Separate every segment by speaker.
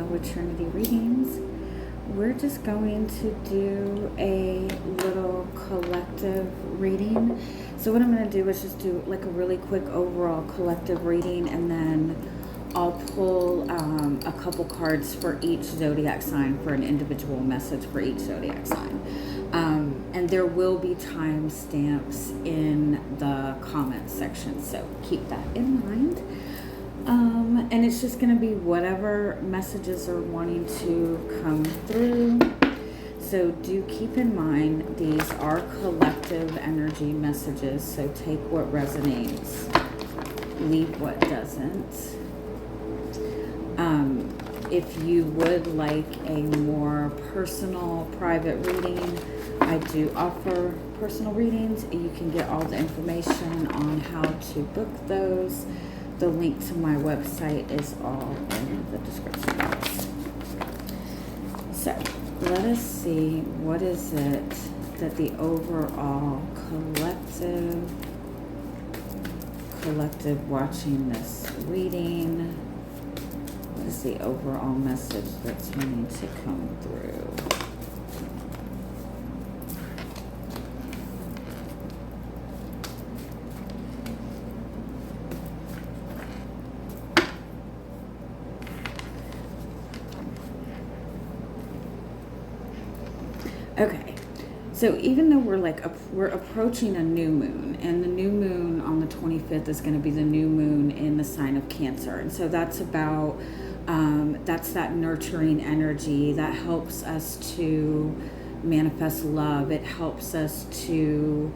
Speaker 1: with Trinity Readings. We're just going to do a little collective reading. So what I'm going to do is just do like a really quick overall collective reading, and then I'll pull a couple cards for each zodiac sign for an individual message for each zodiac sign. And there will be timestamps in the comments section, so keep that in mind. And it's just going to be whatever messages are wanting to come through. So do keep in mind these are collective energy messages, so take what resonates, leave what doesn't. If you would like a more personal, private reading, I do offer personal readings. You can get all the information on how to book those. The link to my website is all in the description box. So let us see, what is it that the overall collective watching this reading, what is the overall message that's wanting to come through? Okay, so even though we're approaching a new moon, and the new moon on the 25th is going to be the new moon in the sign of Cancer, and so that's about that's that nurturing energy that helps us to manifest love. It helps us to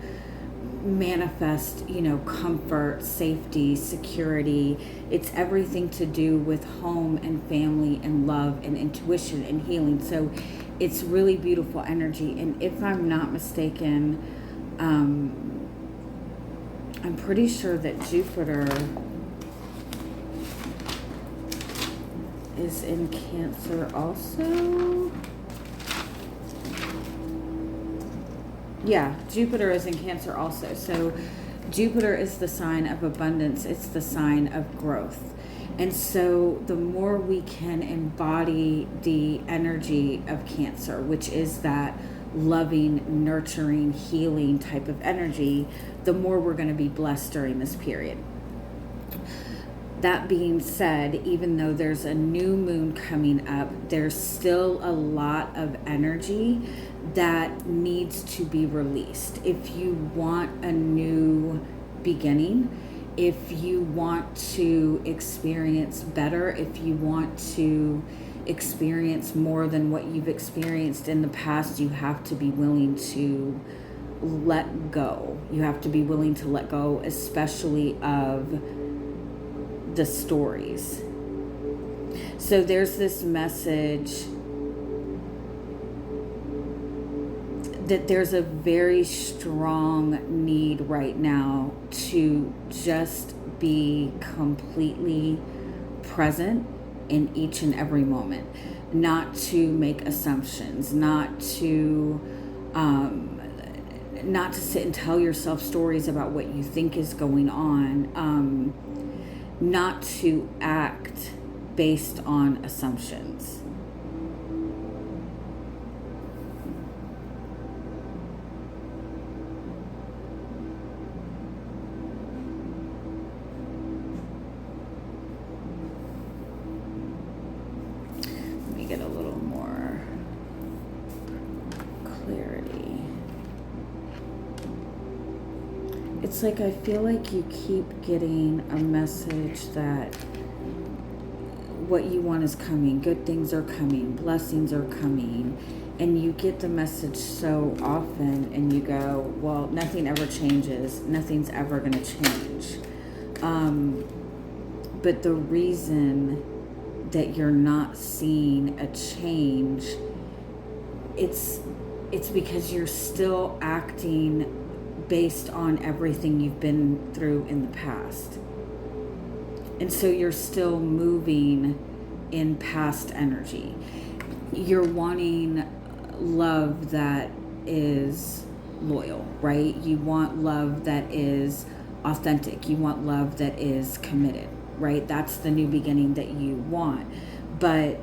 Speaker 1: manifest, comfort, safety, security. It's everything to do with home and family and love and intuition and healing. So it's really beautiful energy. And if I'm not mistaken, I'm pretty sure that Jupiter is in Cancer also. Yeah, Jupiter is in Cancer also. So Jupiter is the sign of abundance. It's the sign of growth. And so the more we can embody the energy of Cancer, which is that loving, nurturing, healing type of energy, the more we're going to be blessed during this period. That being said, even though there's a new moon coming up, there's still a lot of energy that needs to be released. If you want a new beginning, if you want to experience better, if you want to experience more than what you've experienced in the past, you have to be willing to let go. You have to be willing to let go, especially of the stories. So there's this message that there's a very strong need right now to just be completely present in each and every moment, not to make assumptions, not to sit and tell yourself stories about what you think is going on, not to act based on assumptions. Let me get a little more clarity. It's like I feel like you keep getting a message that what you want is coming, good things are coming, blessings are coming, and you get the message so often and you go, well, nothing ever changes, nothing's ever going to change. But the reason that you're not seeing a change, it's because you're still acting based on everything you've been through in the past. And so you're still moving in past energy. You're wanting love that is loyal, right? You want love that is authentic. You want love that is committed, right? That's the new beginning that you want. But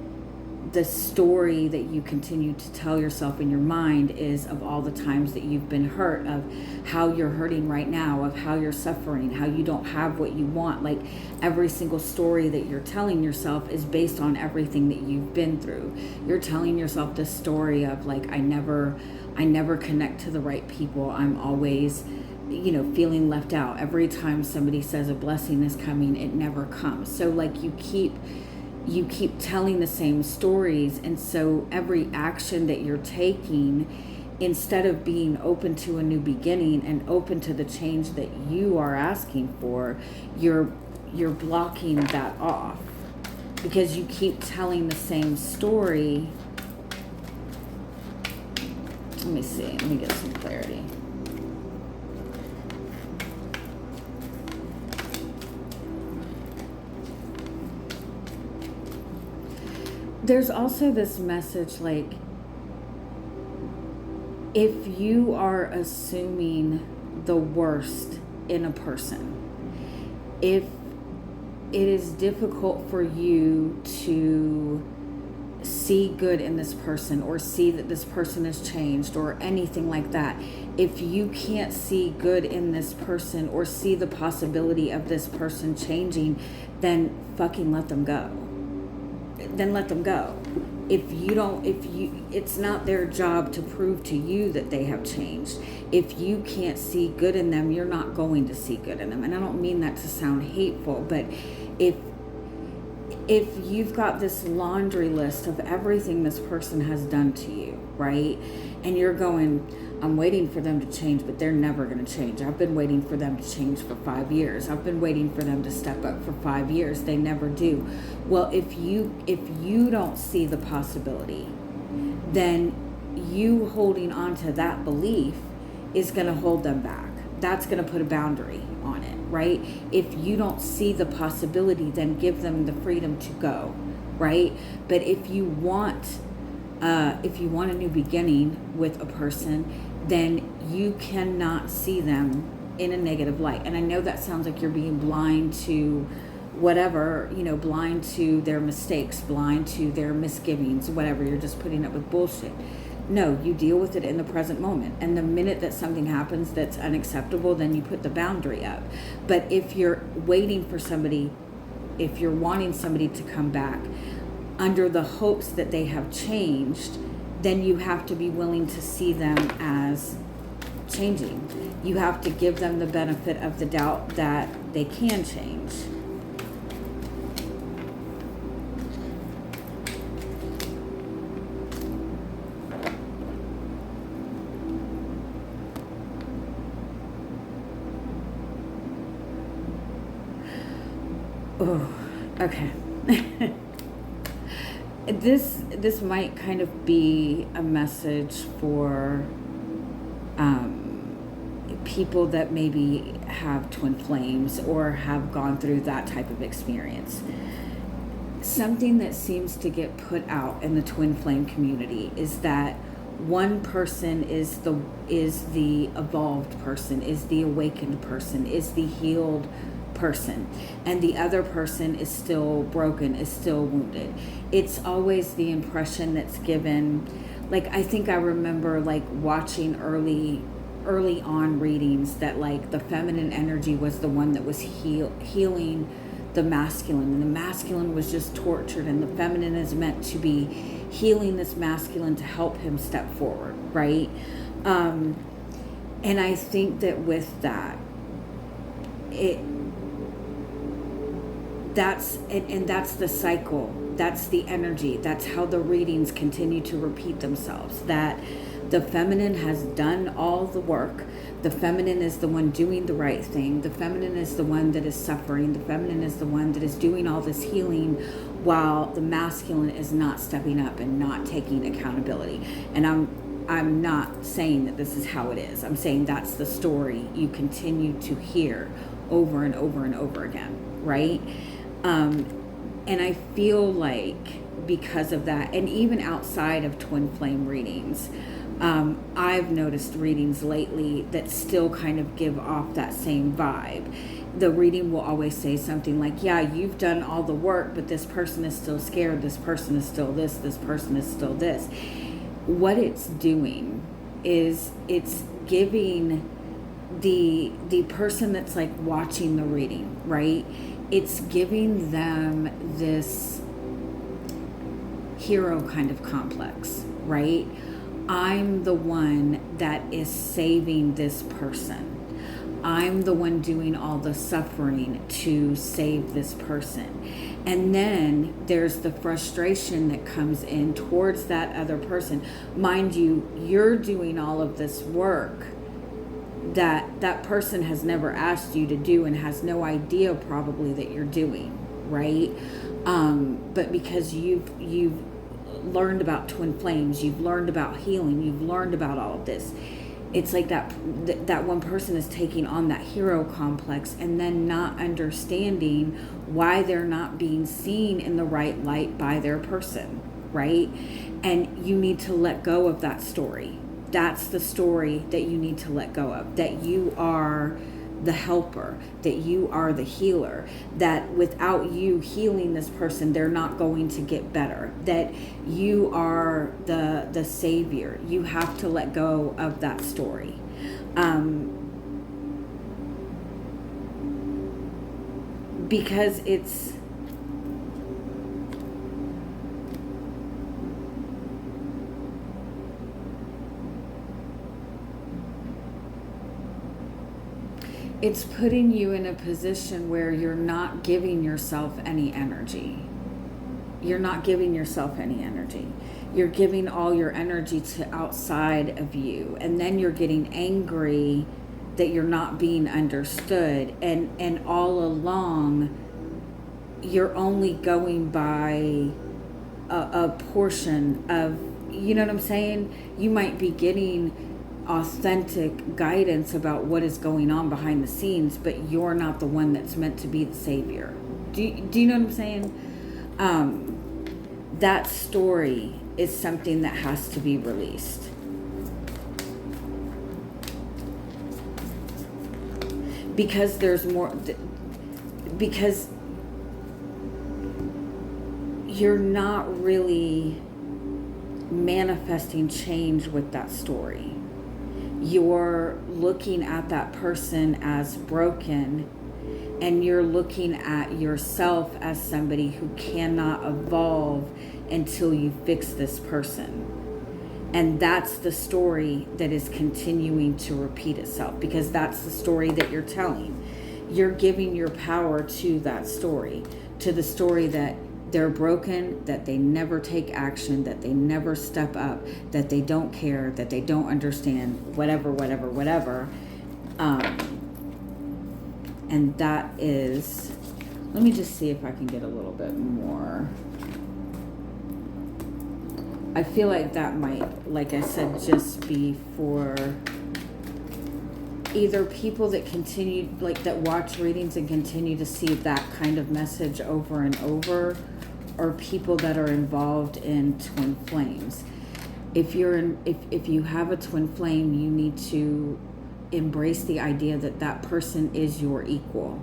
Speaker 1: the story that you continue to tell yourself in your mind is of all the times that you've been hurt, of how you're hurting right now, of how you're suffering, how you don't have what you want. Like every single story that you're telling yourself is based on everything that you've been through. You're telling yourself this story of like, I never connect to the right people. I'm always, feeling left out. Every time somebody says a blessing is coming, it never comes. So like you keep telling the same stories, and so every action that you're taking, instead of being open to a new beginning and open to the change that you are asking for, you're blocking that off because you keep telling the same story. Let me see, let me get some clarity. There's also this message, like, if you are assuming the worst in a person, if it is difficult for you to see good in this person or see that this person has changed or anything like that, if you can't see good in this person or see the possibility of this person changing, then fucking let them go. Then let them go. It's not their job to prove to you that they have changed. If you can't see good in them, you're not going to see good in them. And I don't mean that to sound hateful, but if you've got this laundry list of everything this person has done to you, right? And you're going, I'm waiting for them to change, but they're never going to change. I've been waiting for them to change for 5 years. I've been waiting for them to step up for 5 years. They never do. Well, if you don't see the possibility, then you holding on to that belief is going to hold them back. That's going to put a boundary on it, right? If you don't see the possibility, then give them the freedom to go, right? But if you want a new beginning with a person, then you cannot see them in a negative light. And I know that sounds like you're being blind to whatever, blind to their mistakes, blind to their misgivings, whatever. You're just putting up with bullshit. No, you deal with it in the present moment. And the minute that something happens that's unacceptable, then you put the boundary up. But if you're waiting for somebody, if you're wanting somebody to come back under the hopes that they have changed, then you have to be willing to see them as changing. You have to give them the benefit of the doubt that they can change. Oh, okay. This might kind of be a message for people that maybe have twin flames or have gone through that type of experience. Something that seems to get put out in the twin flame community is that one person is the evolved person, is the awakened person, is the healed person, and the other person is still broken, is still wounded. It's always the impression that's given. Like, I think I remember like watching early on readings that like the feminine energy was the one that was healing the masculine, and the masculine was just tortured, and the feminine is meant to be healing this masculine to help him step forward, right? And I think that with that, that's the cycle, that's the energy, that's how the readings continue to repeat themselves, that the feminine has done all the work. The feminine is the one doing the right thing. The feminine is the one that is suffering. The feminine is the one that is doing all this healing, while the masculine is not stepping up and not taking accountability. And I'm not saying that this is how it is. I'm saying that's the story you continue to hear over and over and over again, right? And I feel like because of that, and even outside of twin flame readings, I've noticed readings lately that still kind of give off that same vibe. the reading will always say something like, yeah, you've done all the work, but this person is still scared, this person is still this person is still this. What it's doing is it's giving the person that's like watching the reading, right? It's giving them this hero kind of complex, right? I'm the one that is saving this person. I'm the one doing all the suffering to save this person. And then there's the frustration that comes in towards that other person. Mind you, you're doing all of this work that person has never asked you to do and has no idea probably that you're doing, right? But because you've learned about twin flames, you've learned about healing, you've learned about all of this, it's like that one person is taking on that hero complex and then not understanding why they're not being seen in the right light by their person, right? And you need to let go of that story. That's the story that you need to let go of, that you are the helper, that you are the healer, that without you healing this person, they're not going to get better, that you are the savior. You have to let go of that story. Because it's putting you in a position where you're not giving yourself any energy. You're not giving yourself any energy. You're giving all your energy to outside of you. And then you're getting angry that you're not being understood. And all along, you're only going by a portion of, you know what I'm saying? You might be getting authentic guidance about what is going on behind the scenes, but you're not the one that's meant to be the savior. Do you know what I'm saying? That story is something that has to be released. Because there's more, because you're not really manifesting change with that story. You're looking at that person as broken, and you're looking at yourself as somebody who cannot evolve until you fix this person. And that's the story that is continuing to repeat itself, because that's the story that you're telling. You're giving your power to that story, to the story that they're broken, that they never take action, that they never step up, that they don't care, that they don't understand, whatever. And that is, let me just see if I can get a little bit more. I feel like that might, like I said, just be for either people that continue, like that watch readings and continue to see that kind of message over and over, or people that are involved in twin flames. If you have a twin flame, you need to embrace the idea that that person is your equal.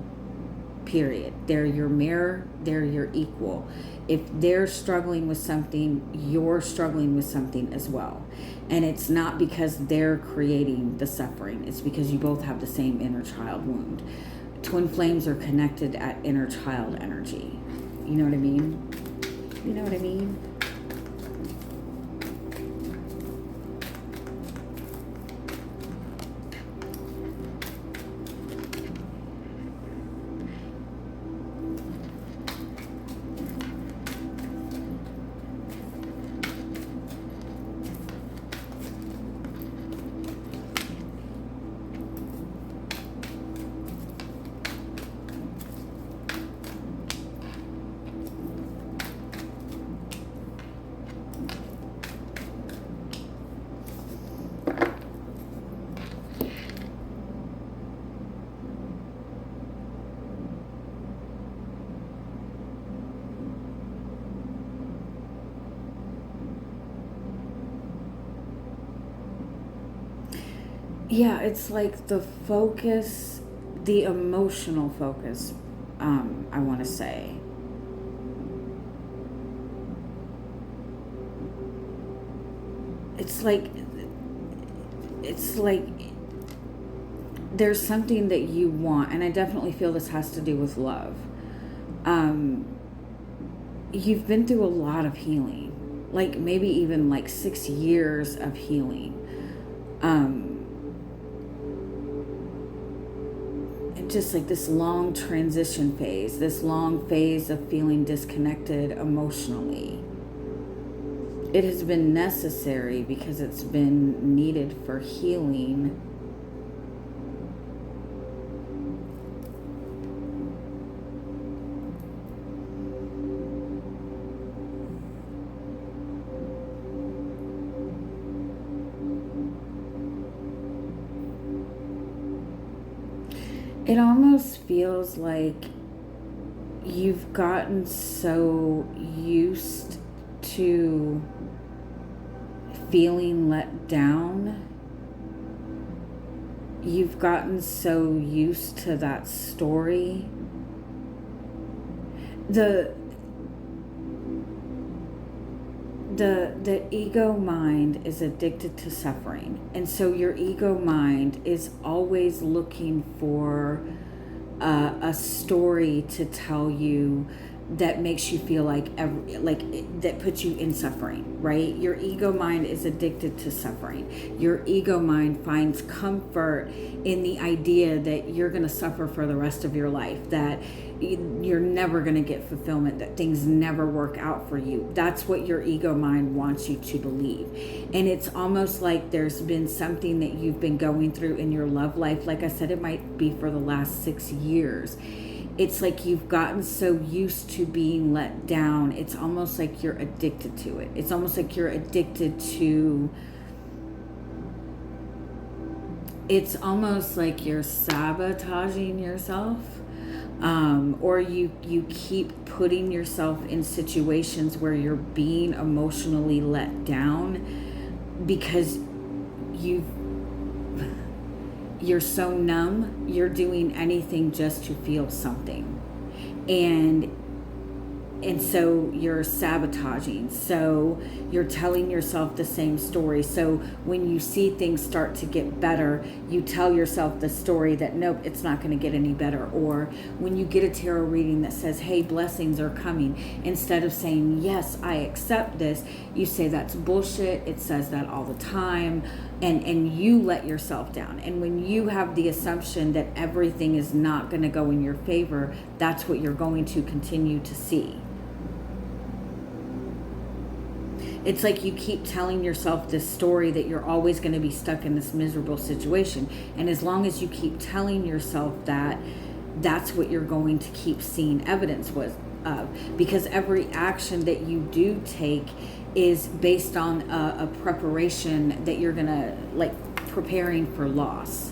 Speaker 1: Period. They're your mirror, they're your equal. If they're struggling with something, you're struggling with something as well. And it's not because they're creating the suffering, it's because you both have the same inner child wound. Twin flames are connected at inner child energy. You know what I mean? You know what I mean? Yeah, it's like the focus the emotional focus, I want to say. It's like there's something that you want, and I definitely feel this has to do with love. You've been through a lot of healing, like maybe even like 6 years of healing. And just like this long transition phase, this long phase of feeling disconnected emotionally. It has been necessary because it's been needed for healing. It almost feels like you've gotten so used to feeling let down. You've gotten so used to that story. The ego mind is addicted to suffering, and so your ego mind is always looking for a story to tell you that makes you feel like that puts you in suffering, right? Your ego mind is addicted to suffering. Your ego mind finds comfort in the idea that you're going to suffer for the rest of your life, that you're never going to get fulfillment, that things never work out for you. That's what your ego mind wants you to believe. And it's almost like there's been something that you've been going through in your love life. Like I said, it might be for the last 6 years. It's like you've gotten so used to being let down. It's almost like you're addicted to it. It's almost like you're addicted to... It's almost like you're sabotaging yourself. Or you keep putting yourself in situations where you're being emotionally let down because you're so numb, you're doing anything just to feel something. And so you're sabotaging. So you're telling yourself the same story. So when you see things start to get better, you tell yourself the story that, nope, it's not going to get any better. Or when you get a tarot reading that says, hey, blessings are coming, instead of saying, yes, I accept this, you say that's bullshit. It says that all the time. And you let yourself down. And when you have the assumption that everything is not going to go in your favor, that's what you're going to continue to see. It's like you keep telling yourself this story that you're always going to be stuck in this miserable situation. And as long as you keep telling yourself that, that's what you're going to keep seeing evidence of. Because every action that you do take is based on a preparation that you're going to, like, preparing for loss.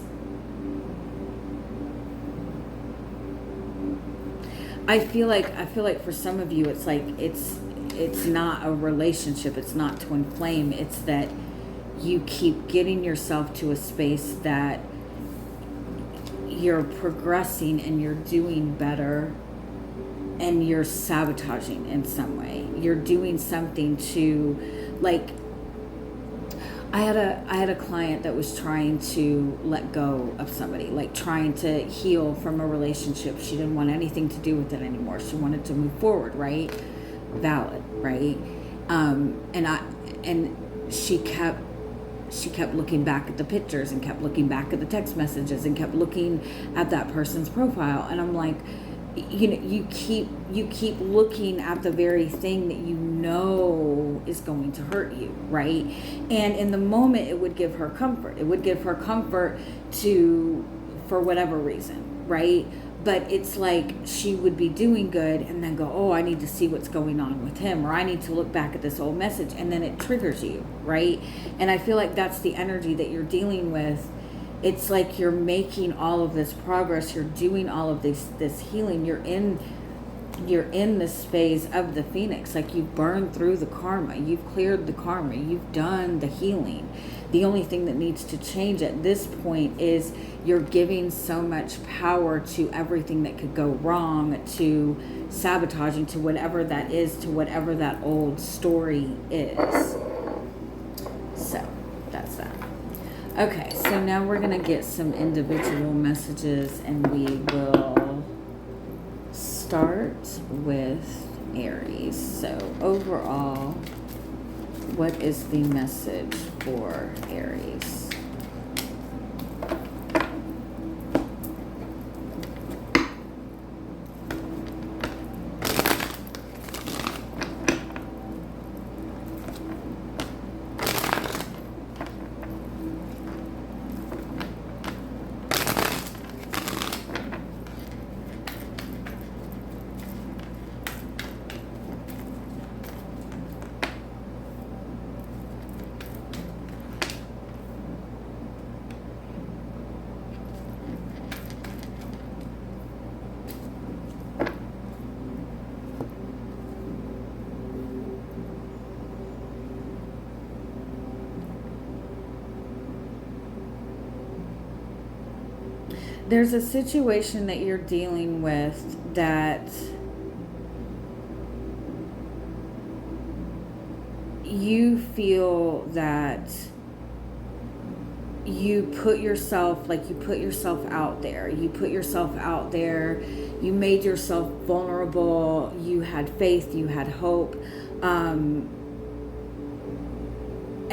Speaker 1: I feel like for some of you, it's like, it's not a relationship, it's not twin flame, it's that you keep getting yourself to a space that you're progressing and you're doing better, and you're sabotaging in some way. You're doing something to, like, I had a client that was trying to let go of somebody, like trying to heal from a relationship. She didn't want anything to do with it anymore. She wanted to move forward, right? Valid, right? And she kept looking back at the pictures and kept looking back at the text messages and kept looking at that person's profile. And I'm like, you know, you keep looking at the very thing that you know is going to hurt you, right? And in the moment, it would give her comfort. It would give her comfort for whatever reason, right? But it's like she would be doing good and then go, oh, I need to see what's going on with him, or I need to look back at this old message, and then it triggers you, right? And I feel like that's the energy that you're dealing with. It's like you're making all of this progress, you're doing all of this healing, you're in you're in this phase of the Phoenix. Like, you've burned through the karma, you've cleared the karma, you've done the healing. The only thing that needs to change at this point is you're giving so much power to everything that could go wrong, to sabotaging, to whatever that is, to whatever that old story is. So that's that. Okay, so now we're going to get some individual messages, and we will start with Aries. So overall, what is the message for Aries? There's a situation that you're dealing with that you feel that you put yourself out there. You put yourself out there. You made yourself vulnerable. You had faith. You had hope. And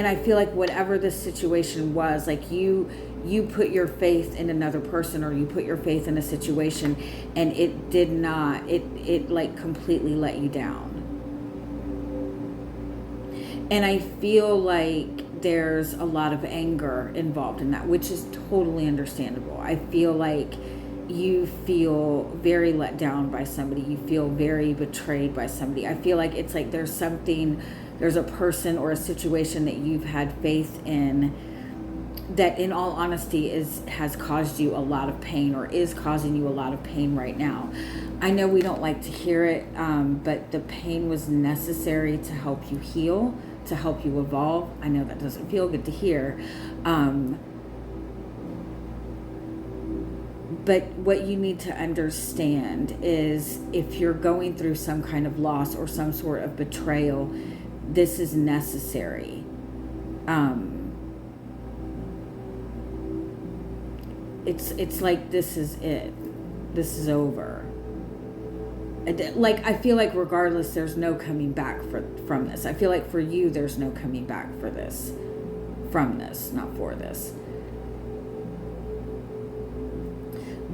Speaker 1: I feel like whatever this situation was, like you put your faith in another person, or you put your faith in a situation, and it did not, it like completely let you down. And I feel like there's a lot of anger involved in that, which is totally understandable. I feel like you feel very let down by somebody. You feel very betrayed by somebody. I feel like it's like there's a person or a situation that you've had faith in that, in all honesty, has caused you a lot of pain, or is causing you a lot of pain right now. I know we don't like to hear it, but the pain was necessary to help you heal, to help you evolve. I know that doesn't feel good to hear. But what you need to understand is, if you're going through some kind of loss or some sort of betrayal, this is necessary. It's like, this is it. This is over. Like, I feel like regardless, there's no coming back from this. I feel like for you, there's no coming back from this, not for this.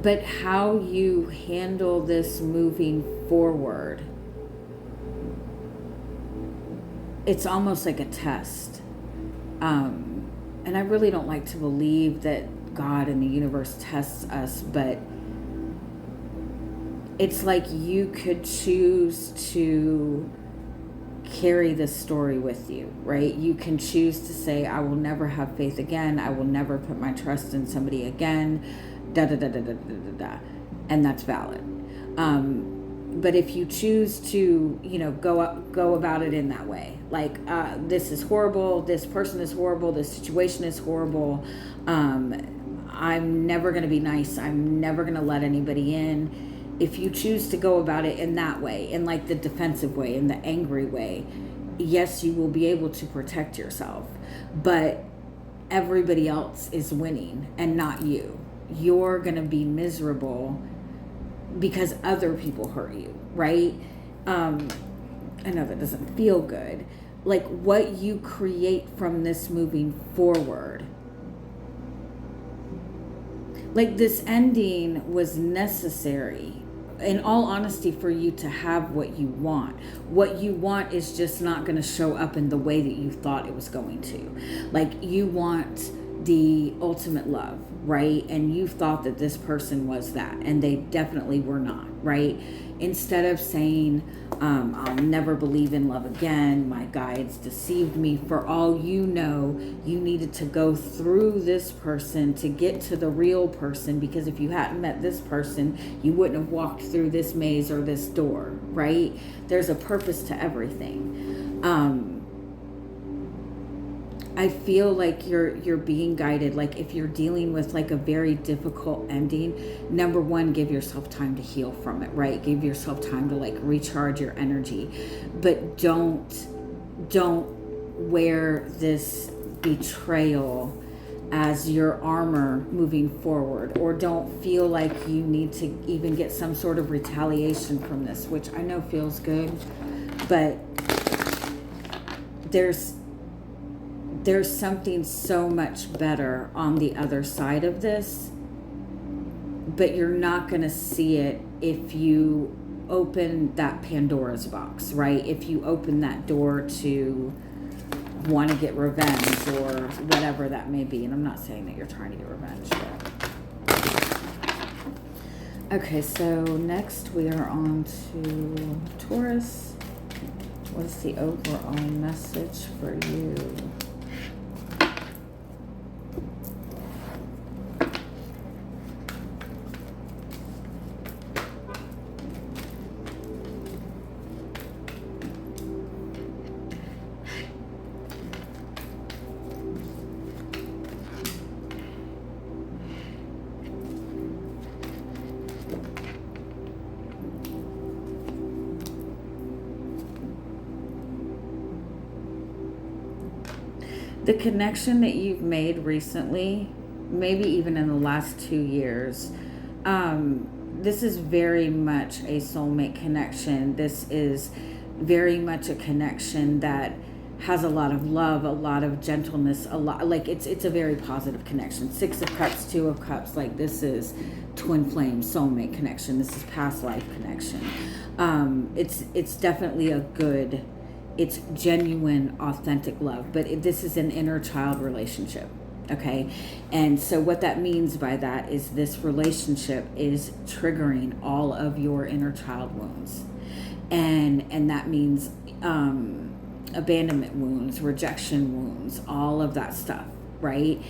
Speaker 1: But how you handle this moving forward, it's almost like a test. And I really don't like to believe that God and the universe tests us, but it's like you could choose to carry this story with you, right? You can choose to say, I will never have faith again. I will never put my trust in somebody again. Da da da da da da da da. And that's valid. But if you choose to, go about it in that way, like, this is horrible, this person is horrible, this situation is horrible, I'm never going to be nice, I'm never going to let anybody in. If you choose to go about it in that way, in like the defensive way, in the angry way, yes, you will be able to protect yourself, but everybody else is winning and not you. You're going to be miserable because other people hurt you, right? I know that doesn't feel good. Like, what you create from this moving forward, like, this ending was necessary, in all honesty, for you to have what you want. What you want is just not going to show up in the way that you thought it was going to. Like, you want the ultimate love, right? And you thought that this person was that, and they definitely were not, right? Instead of saying, I'll never believe in love again, my guides deceived me, for all you know, you needed to go through this person to get to the real person, because if you hadn't met this person, you wouldn't have walked through this maze or this door, right? There's a purpose to everything. I feel like you're being guided. Like if you're dealing with like a very difficult ending, number one, give yourself time to heal from it, right? Give yourself time to like recharge your energy. But don't wear this betrayal as your armor moving forward, or don't feel like you need to even get some sort of retaliation from this, which I know feels good, but there's something so much better on the other side of this, but you're not going to see it if you open that Pandora's box, right? If you open that door to want to get revenge or whatever that may be. And I'm not saying that you're trying to get revenge, but... Okay, so next we are on to Taurus. What is the overall message for you? The connection that you've made recently, maybe even in the last 2 years, this is very much a soulmate connection. This is very much a connection that has a lot of love, a lot of gentleness, a lot, like it's a very positive connection. 6 of Cups, 2 of Cups, like this is twin flame soulmate connection. This is past life connection. It's definitely a good, it's genuine, authentic love, but this is an inner child relationship, okay? And so what that means by that is this relationship is triggering all of your inner child wounds. And that means abandonment wounds, rejection wounds, all of that stuff, right?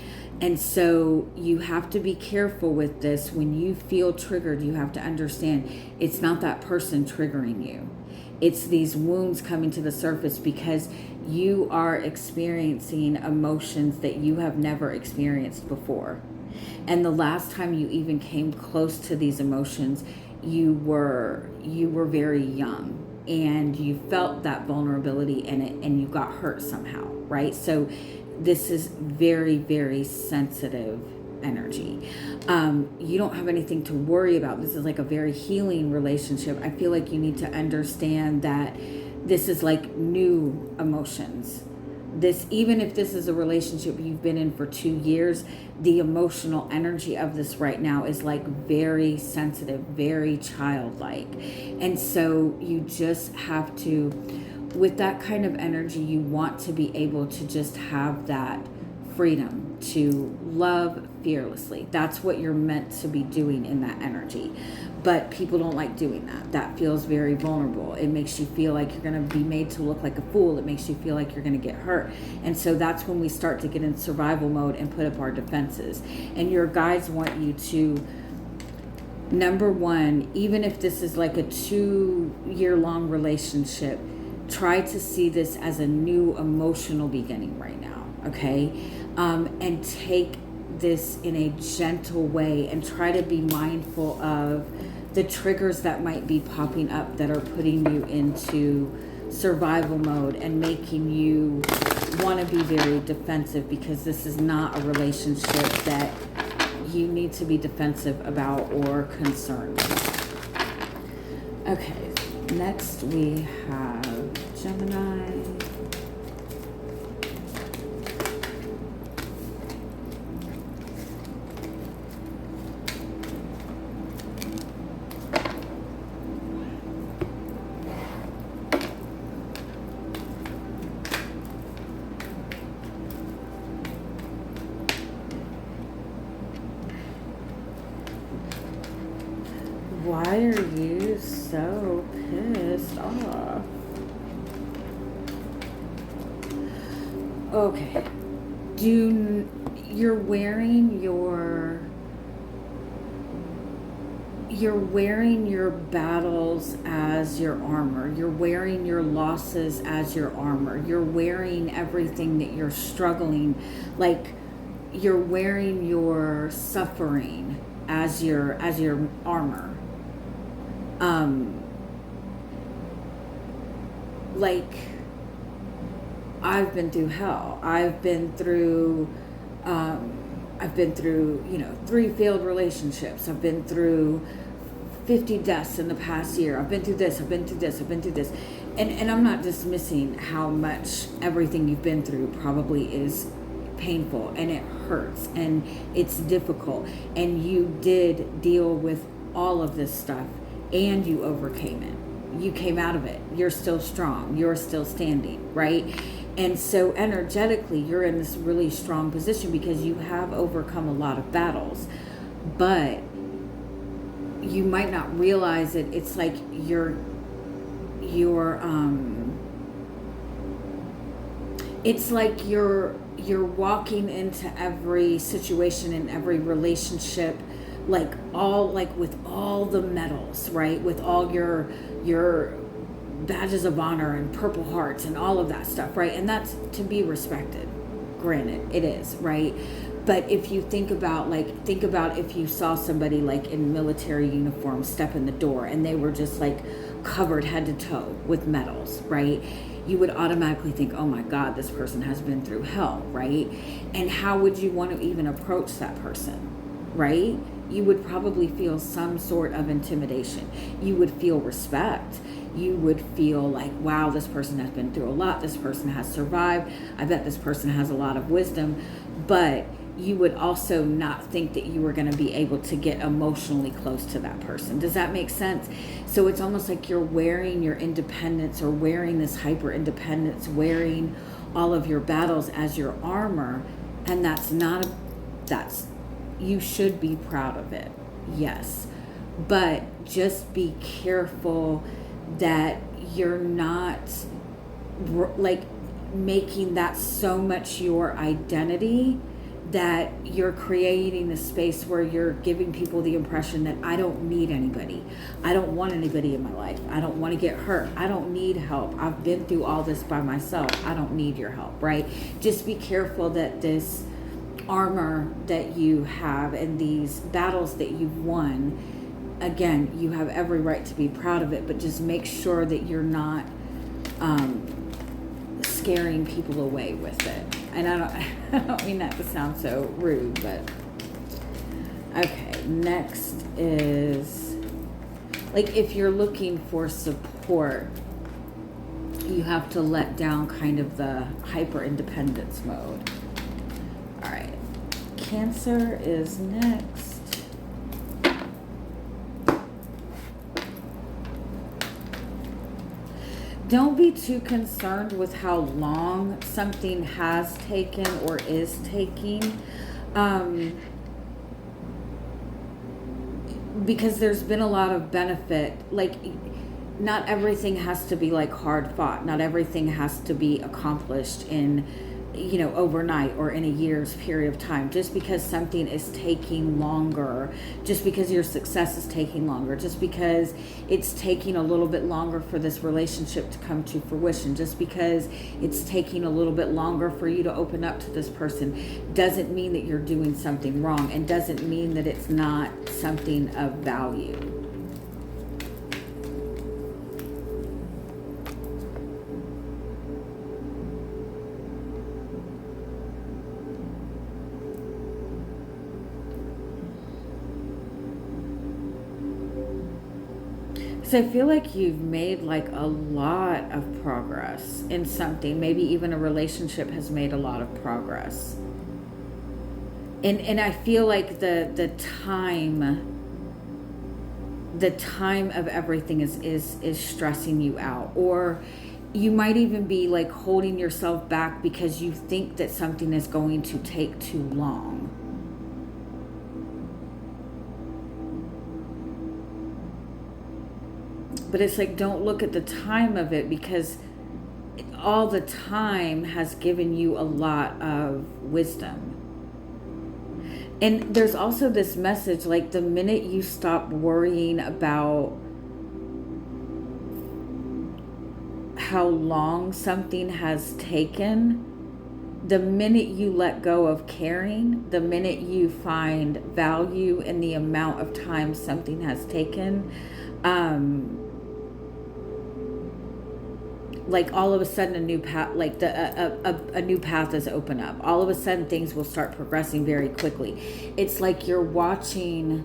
Speaker 1: And so you have to be careful with this. When you feel triggered, you have to understand it's not that person triggering you. It's these wounds coming to the surface because you are experiencing emotions that you have never experienced before. And the last time you even came close to these emotions, you were very young and you felt that vulnerability in it and you got hurt somehow, right? So this is very, very sensitive energy. You don't have anything to worry about. This is like a very healing relationship. I feel like you need to understand that this is like new emotions. This, even if this is a relationship you've been in for 2 years, the emotional energy of this right now is like very sensitive, very childlike. And so you just have to, with that kind of energy, you want to be able to just have that freedom to love fearlessly. That's what you're meant to be doing in that energy. But people don't like doing that. That feels very vulnerable. It makes you feel like you're going to be made to look like a fool. It makes you feel like you're going to get hurt. And so that's when we start to get in survival mode and put up our defenses. And your guides want you to, number one, even if this is like a 2-year-long relationship, try to see this as a new emotional beginning right now, okay? And take this in a gentle way and try to be mindful of the triggers that might be popping up that are putting you into survival mode and making you want to be very defensive, because this is not a relationship that you need to be defensive about or concerned with. Okay, next we have Gemini. Okay. You're wearing your battles as your armor. You're wearing your losses as your armor. You're wearing everything that you're struggling, like you're wearing your suffering as your armor. Like I've been through hell. I've been through, you know, 3 failed relationships. I've been through 50 deaths in the past year. I've been through this, I've been through this, I've been through this. And I'm not dismissing how much everything you've been through probably is painful and it hurts and it's difficult. And you did deal with all of this stuff and you overcame it. You came out of it. You're still strong. You're still standing, right? And so energetically, you're in this really strong position because you have overcome a lot of battles. But you might not realize it. It's like it's like you're walking into every situation and every relationship like with all the medals, right? With all your badges of honor and purple hearts and all of that stuff, right? And that's to be respected. Granted, it is, right? But if you think about if you saw somebody like in military uniform step in the door and they were just like covered head to toe with medals, right? You would automatically think, oh my God, this person has been through hell, right? And how would you want to even approach that person, right? You would probably feel some sort of intimidation. You would feel respect. You would feel like, wow, this person has been through a lot. This person has survived. I bet this person has a lot of wisdom. But you would also not think that you were going to be able to get emotionally close to that person. Does that make sense? So it's almost like you're wearing your independence or wearing this hyper independence, wearing all of your battles as your armor. And you should be proud of it. Yes. But just be careful that you're not like making that so much your identity that you're creating a space where you're giving people the impression that I don't need anybody. I don't want anybody in my life. I don't want to get hurt. I don't need help. I've been through all this by myself. I don't need your help, right? Just be careful that this armor that you have and these battles that you've won, again, you have every right to be proud of it, but just make sure that you're not scaring people away with it. And I don't mean that to sound so rude, but okay, next is like if you're looking for support, you have to let down kind of the hyper independence mode. All right, Cancer is next. Don't be too concerned with how long something has taken or is taking, because there's been a lot of benefit. Like, not everything has to be like hard fought. Not everything has to be accomplished in, overnight or in a year's period of time. Just because something is taking longer, just because your success is taking longer, just because it's taking a little bit longer for this relationship to come to fruition, just because it's taking a little bit longer for you to open up to this person, doesn't mean that you're doing something wrong, and doesn't mean that it's not something of value. So I feel like you've made like a lot of progress in something. Maybe even a relationship has made a lot of progress. And I feel like the time of everything is stressing you out. Or you might even be like holding yourself back because you think that something is going to take too long. But it's like, don't look at the time of it, because all the time has given you a lot of wisdom. And there's also this message, like the minute you stop worrying about how long something has taken, the minute you let go of caring, the minute you find value in the amount of time something has taken, like all of a sudden a new path, like a new path is open up. All of a sudden things will start progressing very quickly. It's like you're watching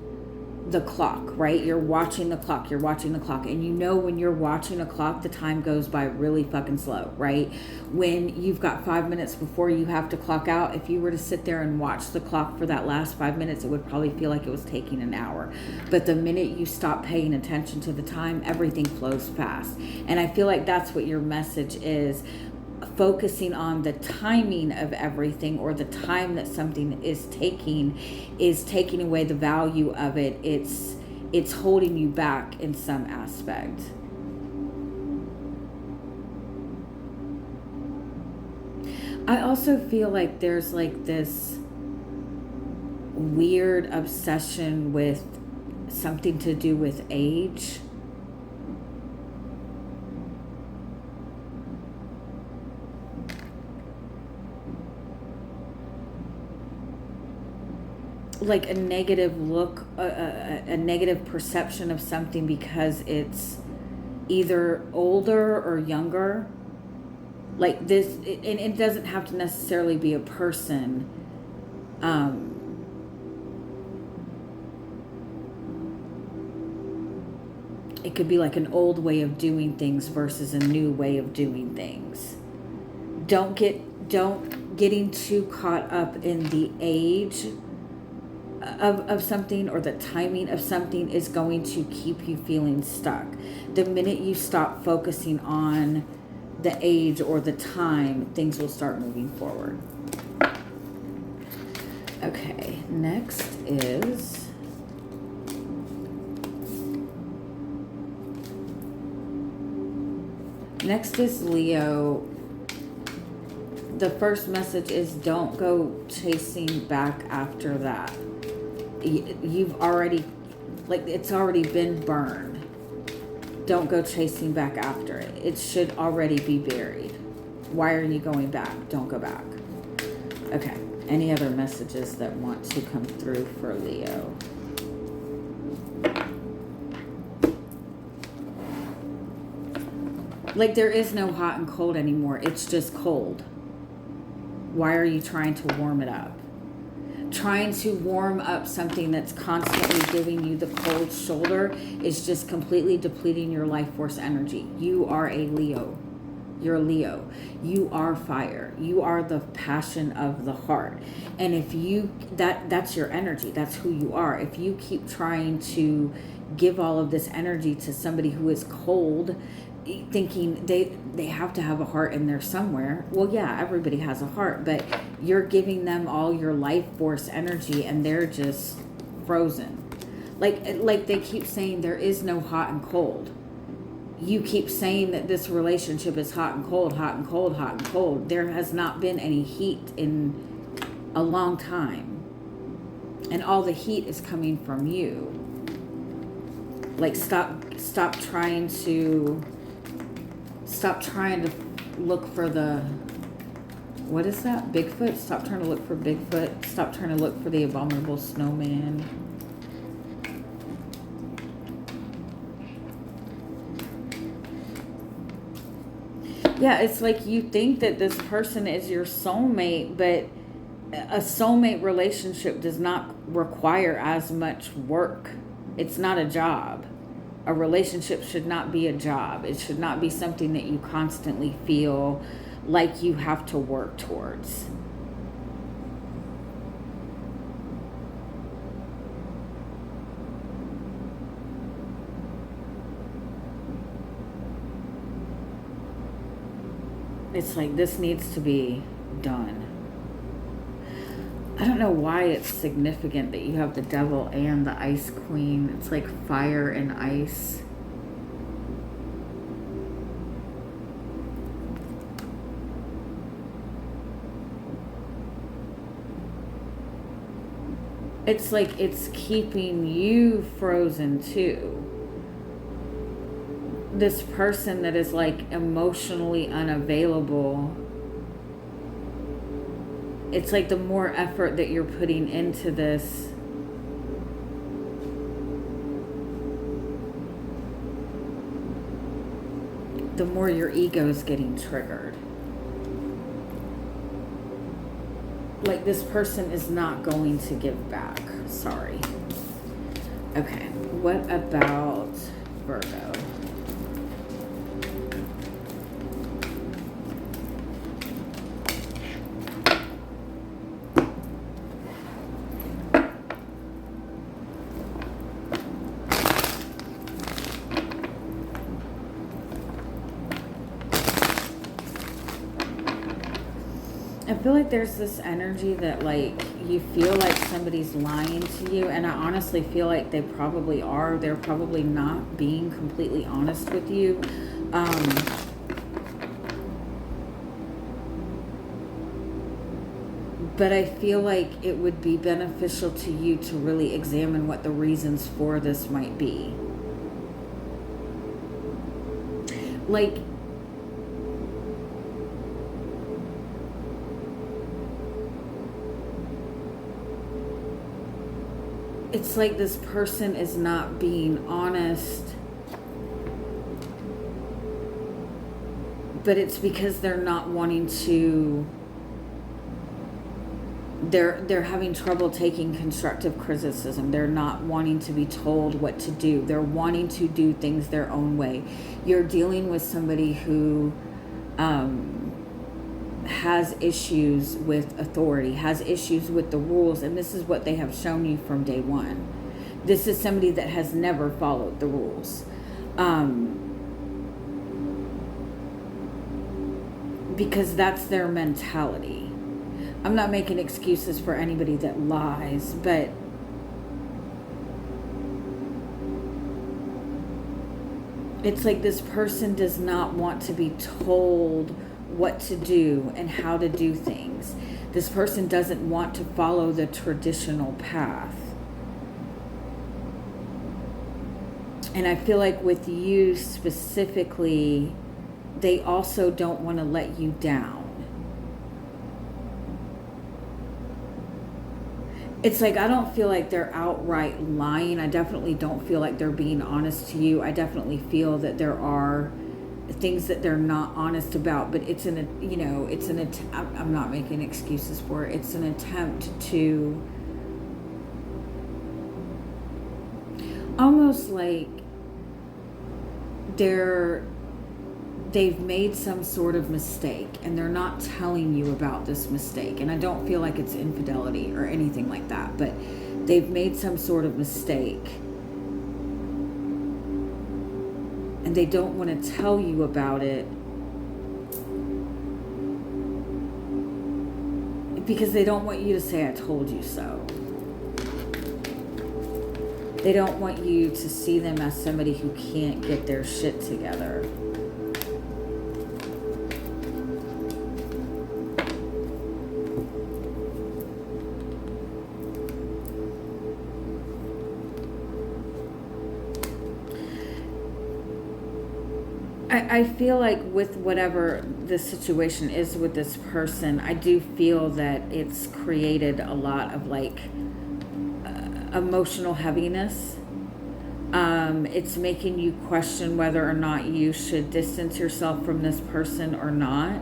Speaker 1: the clock, right? You're watching the clock, and you know when you're watching a clock, the time goes by really fucking slow, right? When you've got 5 minutes before you have to clock out, if you were to sit there and watch the clock for that last 5 minutes, it would probably feel like it was taking an hour. But the minute you stop paying attention to the time, everything flows fast. And I feel like that's what your message is. Focusing on the timing of everything, or the time that something is taking away the value of it. It's holding you back in some aspect. I also feel like there's like this weird obsession with something to do with age. Like a negative look, a negative perception of something because it's either older or younger. Like this, and it doesn't have to necessarily be a person. It could be like an old way of doing things versus a new way of doing things. Don't getting too caught up in the age of something, or the timing of something is going to keep you feeling stuck. The minute you stop focusing on the age or the time, things will start moving forward. Okay, next is Leo. The first message is don't go chasing back after that. You've already, like, it's already been burned. Don't go chasing back after it. It should already be buried. Why are you going back? Don't go back. Okay. Any other messages that want to come through for Leo? Like, there is no hot and cold anymore. It's just cold. Why are you trying to warm it up? Trying to warm up something that's constantly giving you the cold shoulder is just completely depleting your life force energy. You are a Leo. You're a Leo. You are fire. You are the passion of the heart. And if you, that's your energy. That's who you are. If you keep trying to give all of this energy to somebody who is cold, thinking they have to have a heart in there somewhere. Well, yeah, everybody has a heart, but you're giving them all your life force energy and they're just frozen. Like they keep saying there is no hot and cold. You keep saying that this relationship is hot and cold, hot and cold, hot and cold. There has not been any heat in a long time. And all the heat is coming from you. Like, stop trying to look for the, what is that? Bigfoot? Stop trying to look for Bigfoot. Stop trying to look for the abominable snowman. Yeah, it's like you think that this person is your soulmate, but a soulmate relationship does not require as much work. It's not a job. A relationship should not be a job. It should not be something that you constantly feel like you have to work towards. It's like this needs to be done. I don't know why it's significant that you have the devil and the ice queen. It's like fire and ice. It's like it's keeping you frozen too. This person that is like emotionally unavailable, it's like the more effort that you're putting into this, the more your ego is getting triggered. Like this person is not going to give back. Sorry. Okay, what about Virgo? I feel like there's this energy that like you feel like somebody's lying to you, and I honestly feel like they probably are. They're probably not being completely honest with you. But I feel like it would be beneficial to you to really examine what the reasons for this might be. Like, it's like this person is not being honest, but it's because they're not wanting to, they're having trouble taking constructive criticism. They're not wanting to be told what to do. They're wanting to do things their own way. You're dealing with somebody who has issues with authority, has issues with the rules, and this is what they have shown you from day one. This is somebody that has never followed the rules. Because that's their mentality. I'm not making excuses for anybody that lies, but it's like this person does not want to be told what to do and how to do things. This person doesn't want to follow the traditional path. And I feel like with you specifically, they also don't want to let you down. It's like, I don't feel like they're outright lying. I definitely don't feel like they're being honest to you. I definitely feel that there are things that they're not honest about, but it's I'm not making excuses for it. It's an attempt to almost like they've made some sort of mistake and they're not telling you about this mistake. And I don't feel like it's infidelity or anything like that, but they've made some sort of mistake and they don't want to tell you about it because they don't want you to say, I told you so. They don't want you to see them as somebody who can't get their shit together. I feel like with whatever the situation is with this person, I do feel that it's created a lot of like emotional heaviness. It's making you question whether or not you should distance yourself from this person or not.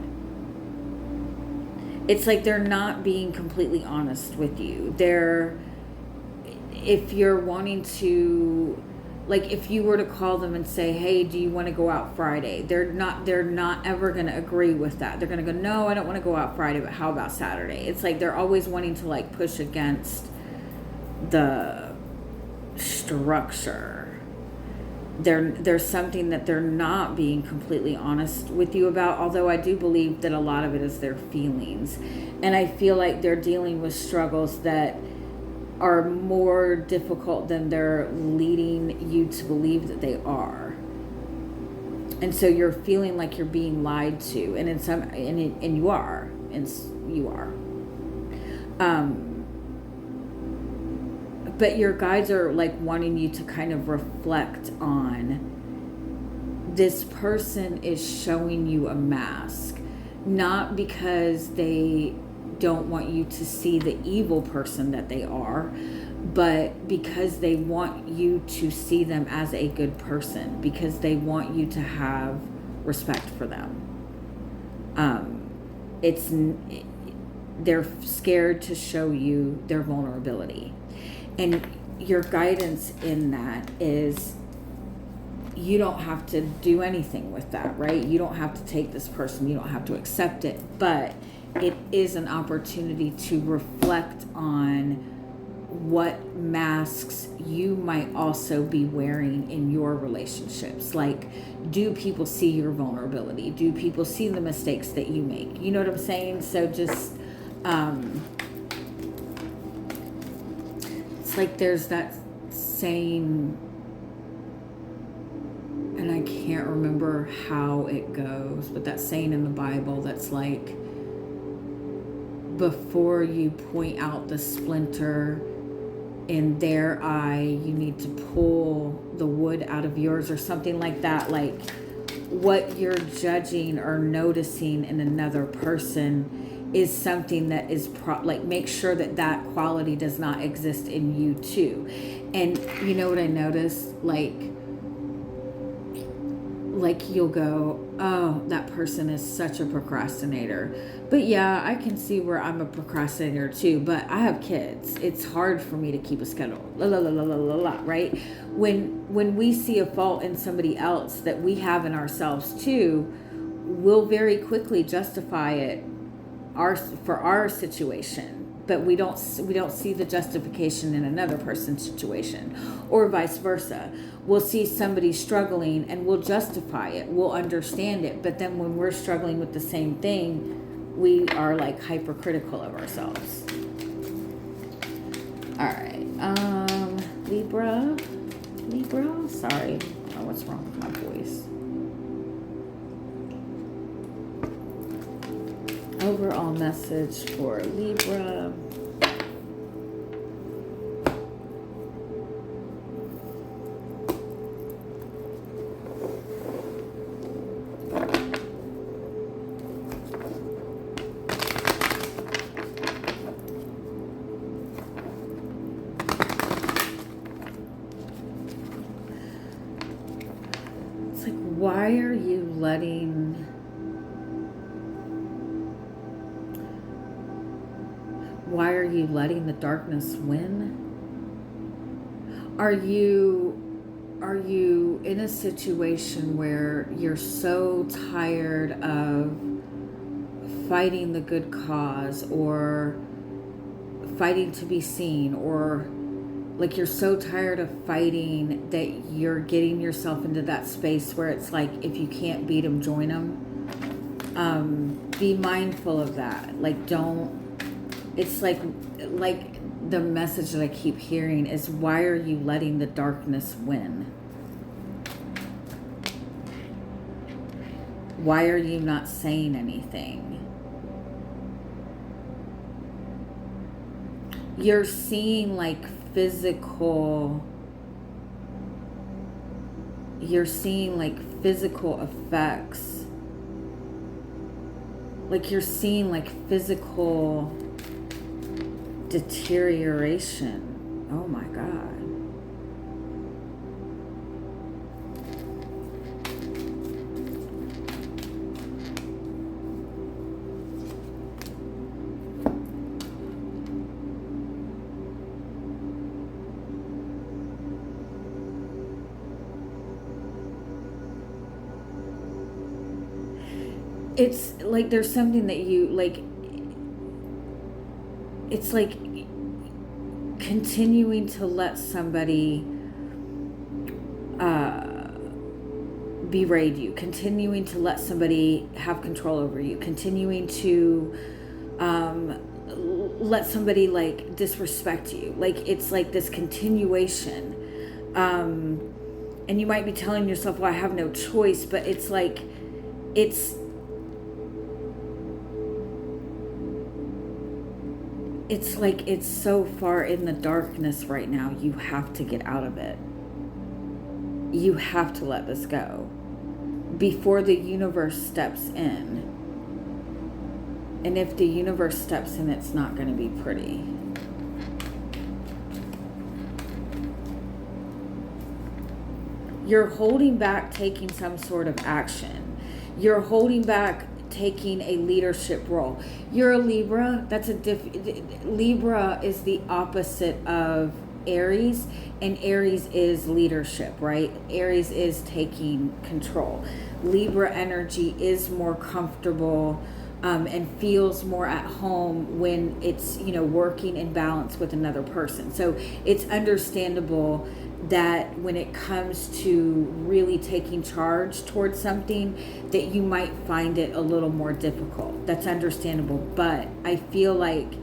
Speaker 1: It's like they're not being completely honest with you. If you're wanting to, like if you were to call them and say, hey, do you want to go out Friday? They're not ever going to agree with that. They're going to go, no, I don't want to go out Friday, but how about Saturday? It's like they're always wanting to like push against the structure. There's something that they're not being completely honest with you about, although I do believe that a lot of it is their feelings. And I feel like they're dealing with struggles that are more difficult than they're leading you to believe that they are. And so you're feeling like you're being lied to, and you are. but your guides are like wanting you to kind of reflect on, this person is showing you a mask, not because they don't want you to see the evil person that they are, but because they want you to see them as a good person, because they want you to have respect for them. They're scared to show you their vulnerability. And your guidance in that is, you don't have to do anything with that, right? You don't have to take this person, you don't have to accept it, but it is an opportunity to reflect on what masks you might also be wearing in your relationships. Like, do people see your vulnerability? Do people see the mistakes that you make? You know what I'm saying? So just, it's like there's that saying, and I can't remember how it goes, but that saying in the Bible that's like, before you point out the splinter in their eye, you need to pull the wood out of yours, or something like that. Like, what you're judging or noticing in another person is something that is like, make sure that that quality does not exist in you too. And you know what I noticed? Like you'll go, oh, that person is such a procrastinator. But yeah, I can see where I'm a procrastinator too, but I have kids. It's hard for me to keep a schedule, right? When we see a fault in somebody else that we have in ourselves too, we'll very quickly justify it for our situation. But we don't see the justification in another person's situation, or vice versa. We'll see somebody struggling and we'll justify it, we'll understand it, but then when we're struggling with the same thing, we are like hypercritical of ourselves. All right, Libra, sorry, I don't know what's wrong with my voice. Overall message for Libra. It's like, why are you letting the darkness win? Are you in a situation where you're so tired of fighting the good cause, or fighting to be seen, or like you're so tired of fighting that you're getting yourself into that space where it's like, if you can't beat them, join them? Be mindful of that. Like, it's like the message that I keep hearing is, why are you letting the darkness win? Why are you not saying anything? You're seeing like physical effects. Like, you're seeing like physical deterioration. Oh my God. It's like there's something that you like, it's like continuing to let somebody berate you, continuing to let somebody have control over you, continuing to let somebody like disrespect you. Like, it's like this continuation, and you might be telling yourself, well, I have no choice, but it's like, it's like it's so far in the darkness right now. You have to get out of it. You have to let this go before the universe steps in. And if the universe steps in, it's not going to be pretty. You're holding back taking some sort of action. You're holding back taking a leadership role. You're a Libra. Libra is the opposite of Aries, and Aries is leadership, right? Aries is taking control. Libra energy is more comfortable and feels more at home when it's, working in balance with another person. So it's understandable that when it comes to really taking charge towards something, that you might find it a little more difficult. That's understandable. But I feel like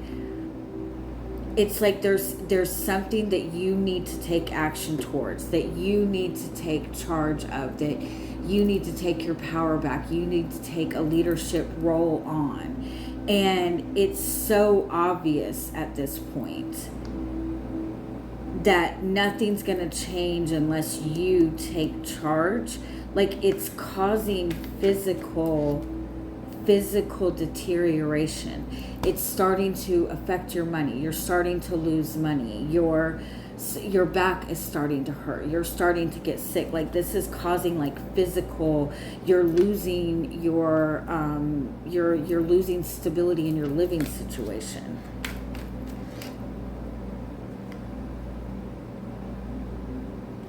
Speaker 1: it's like there's something that you need to take action towards, that you need to take charge of, that you need to take your power back. You need to take a leadership role on. And it's so obvious at this point that nothing's going to change unless you take charge. Like, it's causing physical deterioration. It's starting to affect your money. You're starting to lose money. Your back is starting to hurt. You're starting to get sick. Like, this is causing like physical, you're losing you're losing stability in your living situation.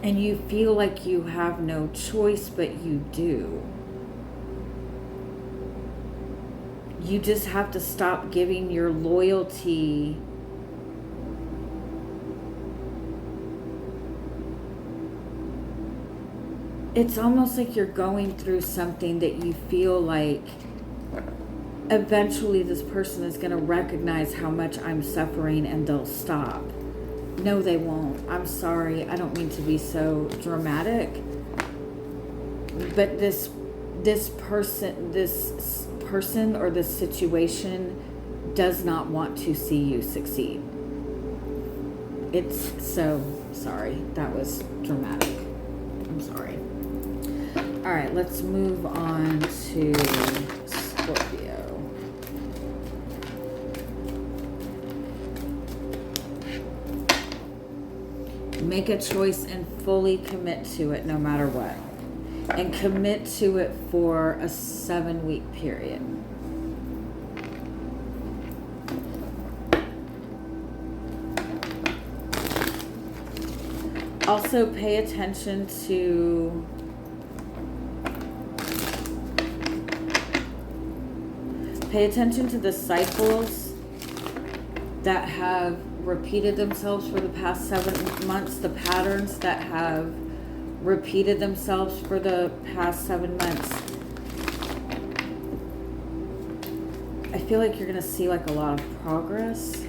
Speaker 1: And you feel like you have no choice, but you do. You just have to stop giving your loyalty it's almost like you're going through something that you feel like eventually this person is going to recognize how much I'm suffering and they'll stop. No, they won't. I'm sorry. I don't mean to be so dramatic. But this person or this situation does not want to see you succeed. It's so sorry. That was dramatic. I'm sorry. All right, let's move on to Scorpio. Make a choice and fully commit to it no matter what. And commit to it for a 7-week period. Also pay attention to the cycles that have repeated themselves for the past 7 months, the patterns that have repeated themselves for the past 7 months. I feel like you're going to see like a lot of progress.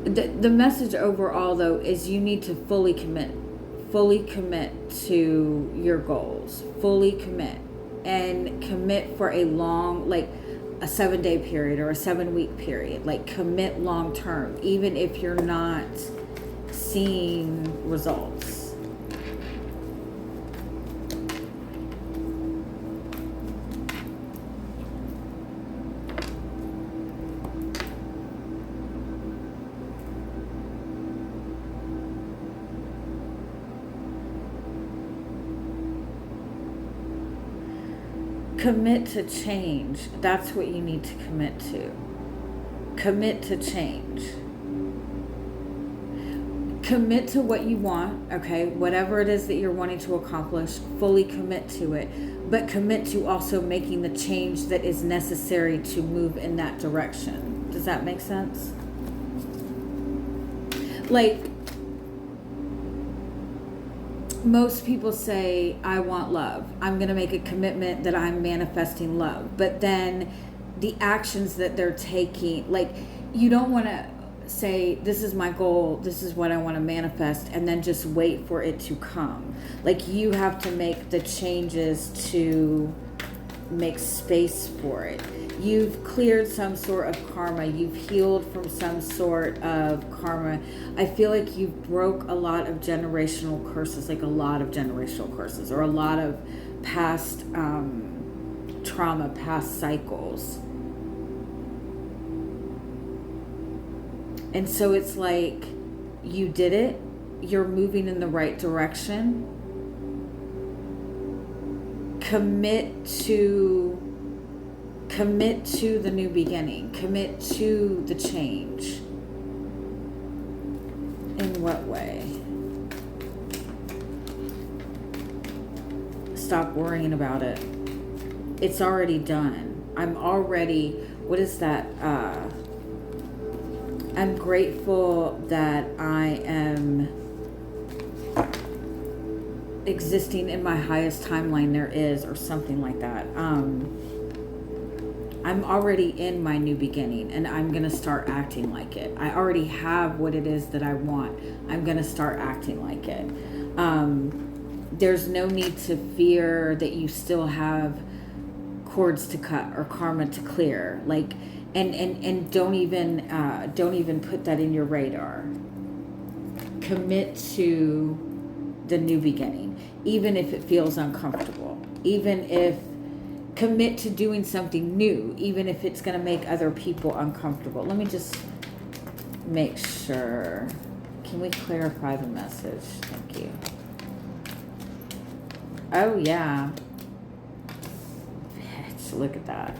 Speaker 1: The message overall though is you need to fully commit to your goals, fully commit, and commit for a long, like a 7-day period or a 7-week period. Like, commit long term, even if you're not seeing results. Commit to change. That's what you need to commit to. Commit to change. Commit to what you want, okay? Whatever it is that you're wanting to accomplish, fully commit to it. But commit to also making the change that is necessary to move in that direction. Does that make sense? Like, most people say, I want love. I'm going to make a commitment that I'm manifesting love. But then the actions that they're taking, like, you don't want to say, this is my goal, this is what I want to manifest, and then just wait for it to come. Like, you have to make the changes to make space for it. you've cleared some sort of karma. You've healed from some sort of karma. I feel like you broke a lot of generational curses, like a lot of generational curses, or a lot of past trauma, past cycles. And so it's like you did it. You're moving in the right direction. Commit to the new beginning. Commit to the change. In what way? Stop worrying about it. It's already done. I'm already, what is that? I'm grateful that I am existing in my highest timeline there is, or something like that. I'm already in my new beginning, and I'm going to start acting like it. I already have what it is that I want. I'm going to start acting like it. There's no need to fear that you still have cords to cut or karma to clear. Like, and don't even put that in your radar. Commit to the new beginning, even if it feels uncomfortable. Commit to doing something new, even if it's going to make other people uncomfortable. Let me just make sure. Can we clarify the message? Thank you. Oh, yeah. Bitch, look at that.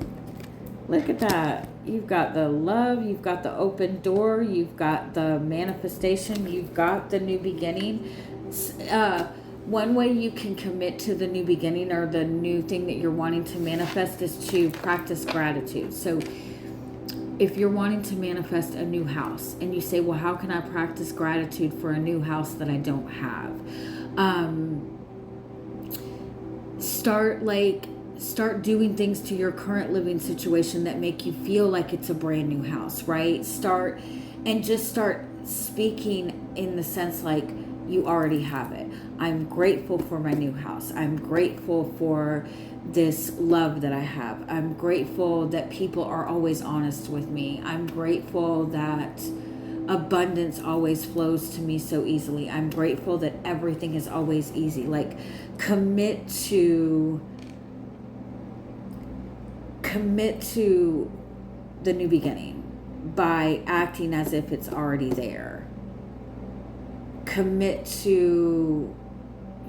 Speaker 1: Look at that. You've got the love. You've got the open door. You've got the manifestation. You've got the new beginning. One way you can commit to the new beginning or the new thing that you're wanting to manifest is to practice gratitude. So if you're wanting to manifest a new house and you say, well, how can I practice gratitude for a new house that I don't have? Start doing things to your current living situation that make you feel like it's a brand new house, right? Start speaking in the sense like you already have it. I'm grateful for my new house. I'm grateful for this love that I have. I'm grateful that people are always honest with me. I'm grateful that abundance always flows to me so easily. I'm grateful that everything is always easy. Like, commit to the new beginning by acting as if it's already there. Commit to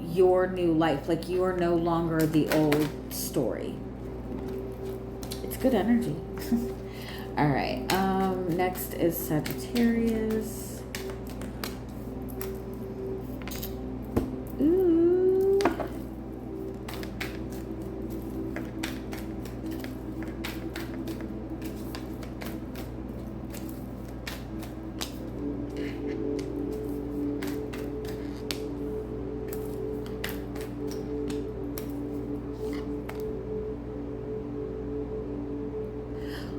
Speaker 1: your new life. Like, you are no longer the old story. It's good energy. All right. Next is Sagittarius. Ooh.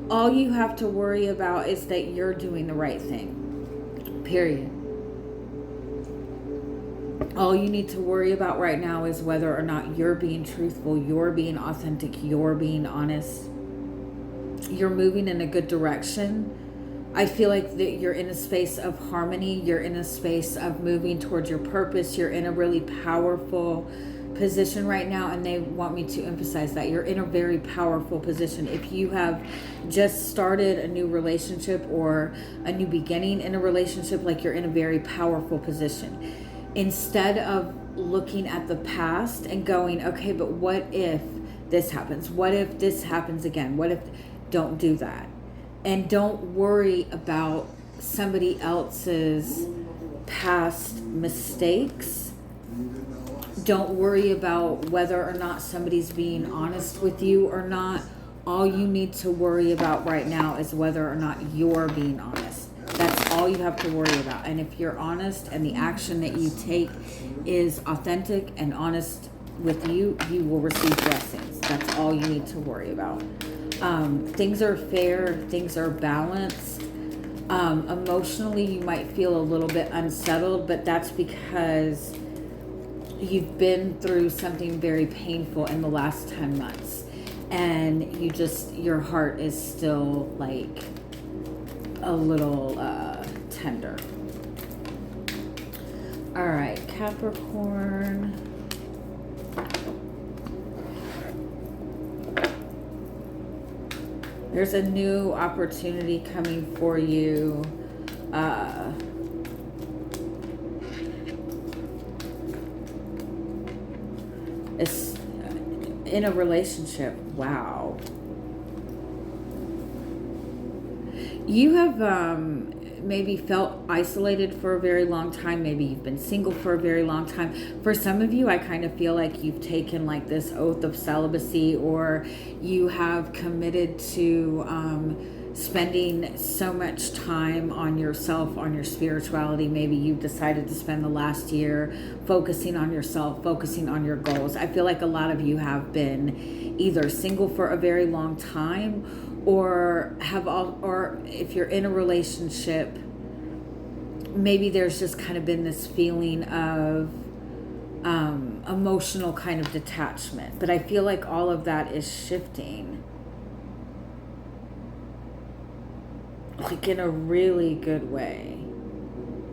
Speaker 1: All you have to worry about is that you're doing the right thing. Period. All you need to worry about right now is whether or not you're being truthful, you're being authentic, you're being honest. You're moving in a good direction. I feel like that you're in a space of harmony. You're in a space of moving towards your purpose. You're in a really powerful position right now, and they want me to emphasize that you're in a very powerful position. If you have just started a new relationship or a new beginning in a relationship, like, you're in a very powerful position. Instead of looking at the past and going, okay, but what if this happens? What if this happens again? What if? Don't do that. And don't worry about somebody else's past mistakes. Don't worry about whether or not somebody's being honest with you or not. All you need to worry about right now is whether or not you're being honest. That's all you have to worry about. And if you're honest and the action that you take is authentic and honest with you, you will receive blessings. That's all you need to worry about. Things are fair. Things are balanced. Emotionally, you might feel a little bit unsettled, but that's because you've been through something very painful in the last 10 months. and your heart is still like a little tender. All right, Capricorn. There's a new opportunity coming for you. It's in a relationship. Wow. You have maybe felt isolated for a very long time. Maybe you've been single for a very long time. For some of you, I kind of feel like you've taken like this oath of celibacy, or you have committed to spending so much time on yourself, on your spirituality. Maybe you've decided to spend the last year focusing on yourself, focusing on your goals. I feel like a lot of you have been either single for a very long time, or or if you're in a relationship, maybe there's just kind of been this feeling of emotional kind of detachment. But I feel like all of that is shifting, like in a really good way.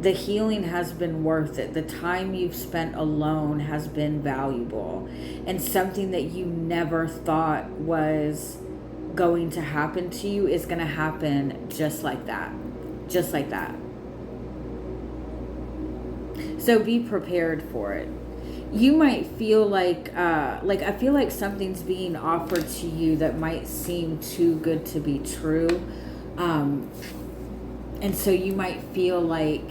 Speaker 1: The healing has been worth it. The time you've spent alone has been valuable, and something that you never thought was going to happen to you is going to happen just like that. Just like that. So be prepared for it. You might feel like I feel like something's being offered to you that might seem too good to be true. And so you might feel like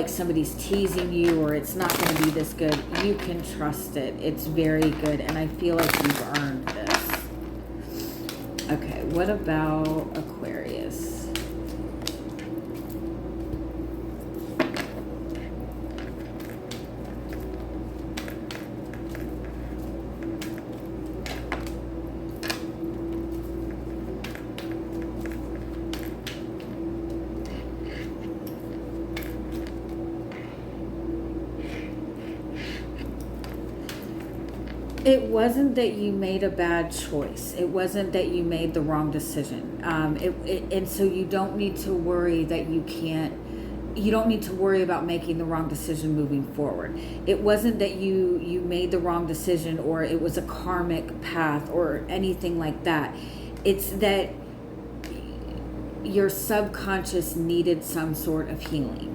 Speaker 1: somebody's teasing you, or it's not going to be this good. You can trust it. It's very good, and I feel like you've earned this. Okay, what about Aquarius? It wasn't that you made a bad choice. It wasn't that you made the wrong decision. And so you don't need to worry that you don't need to worry about making the wrong decision moving forward. It wasn't that you made the wrong decision, or it was a karmic path or anything like that. It's that your subconscious needed some sort of healing.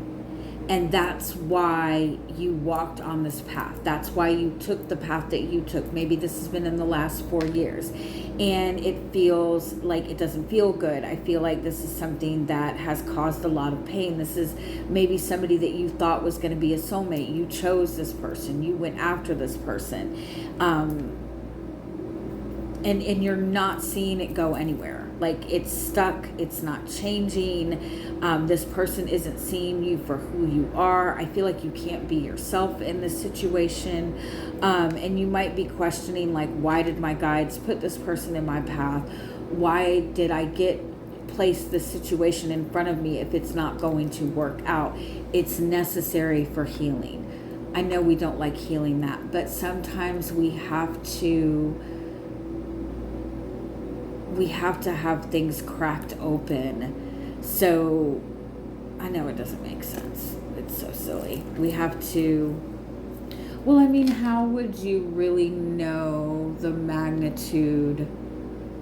Speaker 1: And that's why you walked on this path. That's why you took the path that you took. Maybe this has been in the last 4 years, and it feels like it doesn't feel good. I feel like this is something that has caused a lot of pain. This is maybe somebody that you thought was going to be a soulmate. You chose this person. You went after this person. And you're not seeing it go anywhere. Like, it's stuck. It's not changing. This person isn't seeing you for who you are. I feel like you can't be yourself in this situation. And you might be questioning, like, why did my guides put this person in my path? Why did I place this situation in front of me if it's not going to work out? It's necessary for healing. I know we don't like healing that, but sometimes we have to have things cracked open. So I know it doesn't make sense. It's so silly. We have to, well, I mean, how would you really know the magnitude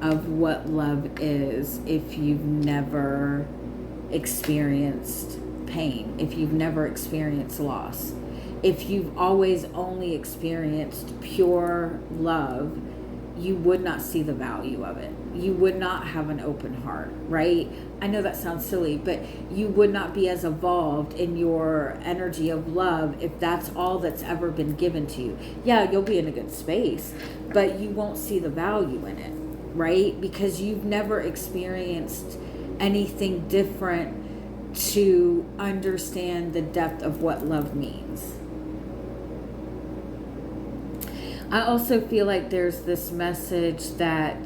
Speaker 1: of what love is if you've never experienced pain, if you've never experienced loss, if you've always only experienced pure love? You would not see the value of it. You would not have an open heart, right? I know that sounds silly, but you would not be as evolved in your energy of love if that's all that's ever been given to you. Yeah, you'll be in a good space, but you won't see the value in it, right? Because you've never experienced anything different to understand the depth of what love means. I also feel like there's this message that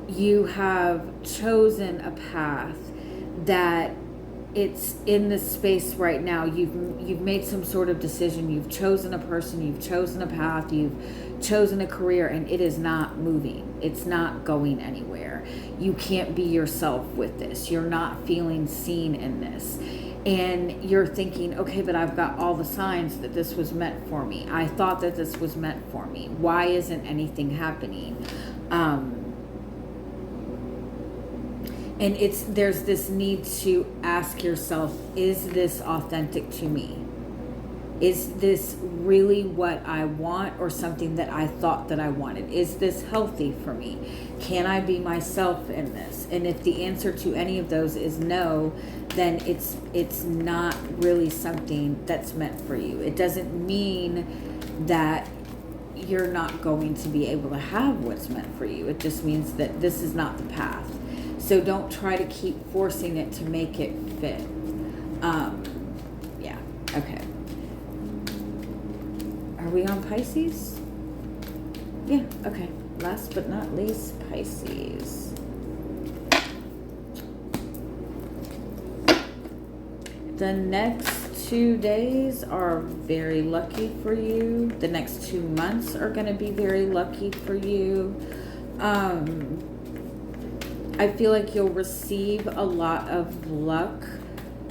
Speaker 1: you have chosen a path, that it's in this space right now. You've made some sort of decision. You've chosen a person. You've chosen a path. You've chosen a career and it is not moving. It's not going anywhere. You can't be yourself with this. You're not feeling seen in this. And you're thinking, okay, but I've got all the signs that this was meant for me. I thought that this was meant for me. Why isn't anything happening? And there's this need to ask yourself, is this authentic to me? Is this really what I want, or something that I thought that I wanted? Is this healthy for me? Can I be myself in this? And if the answer to any of those is no, then it's not really something that's meant for you. It doesn't mean that you're not going to be able to have what's meant for you. It just means that this is not the path. So don't try to keep forcing it to make it fit. Yeah, okay. Are we on Pisces? Yeah, okay. Last but not least, Pisces. The next 2 days are very lucky for you. The next 2 months are going to be very lucky for you. I feel like you'll receive a lot of luck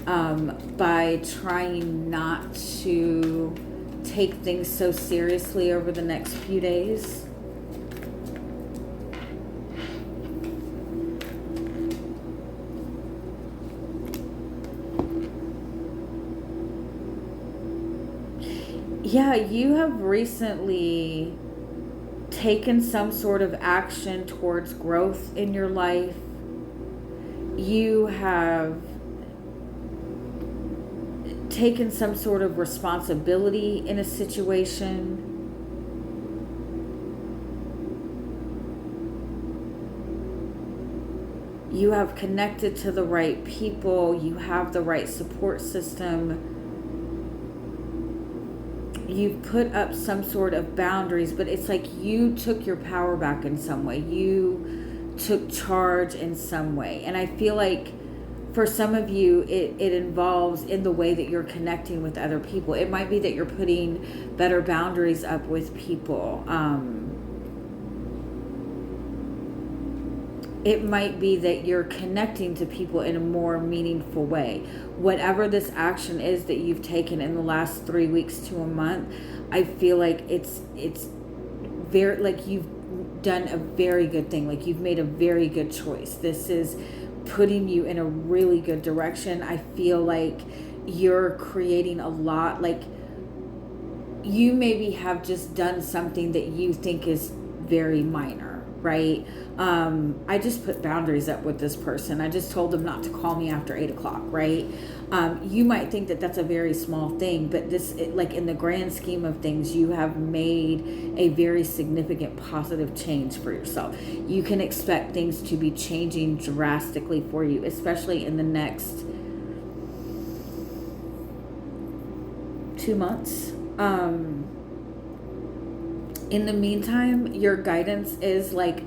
Speaker 1: by trying not to take things so seriously over the next few days. Yeah, you have recently taken some sort of action towards growth in your life. You have taken some sort of responsibility in a situation. You have connected to the right people. You have the right support system. You've put up some sort of boundaries, but it's like you took your power back in some way. You took charge in some way. And I feel like for some of you, it involves in the way that you're connecting with other people. It might be that you're putting better boundaries up with people. It might be that you're connecting to people in a more meaningful way. Whatever this action is that you've taken in the last 3 weeks to a month, I feel like it's very, like you've done a very good thing. Like you've made a very good choice. This is putting you in a really good direction. I feel like you're creating a lot. Like you maybe have just done something that you think is very minor, right? I just put boundaries up with this person. I just told them not to call me after 8 o'clock, right? You might think that that's a very small thing, but like in the grand scheme of things, you have made a very significant positive change for yourself. You can expect things to be changing drastically for you, especially in the next 2 months. In the meantime, your guidance is like,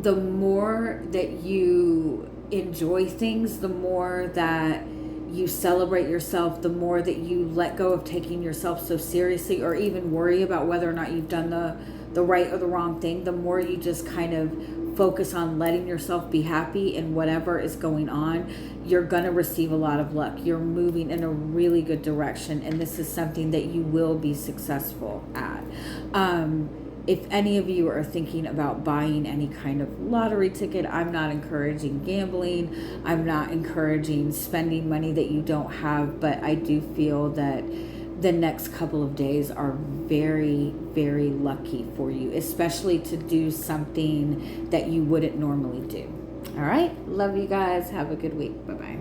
Speaker 1: the more that you enjoy things, the more that you celebrate yourself, the more that you let go of taking yourself so seriously or even worry about whether or not you've done the right or the wrong thing, the more you just kind of focus on letting yourself be happy in whatever is going on, you're going to receive a lot of luck. You're moving in a really good direction, and this is something that you will be successful at. If any of you are thinking about buying any kind of lottery ticket, I'm not encouraging gambling. I'm not encouraging spending money that you don't have, but I do feel that the next couple of days are very, very lucky for you, especially to do something that you wouldn't normally do. All right. Love you guys. Have a good week. Bye-bye.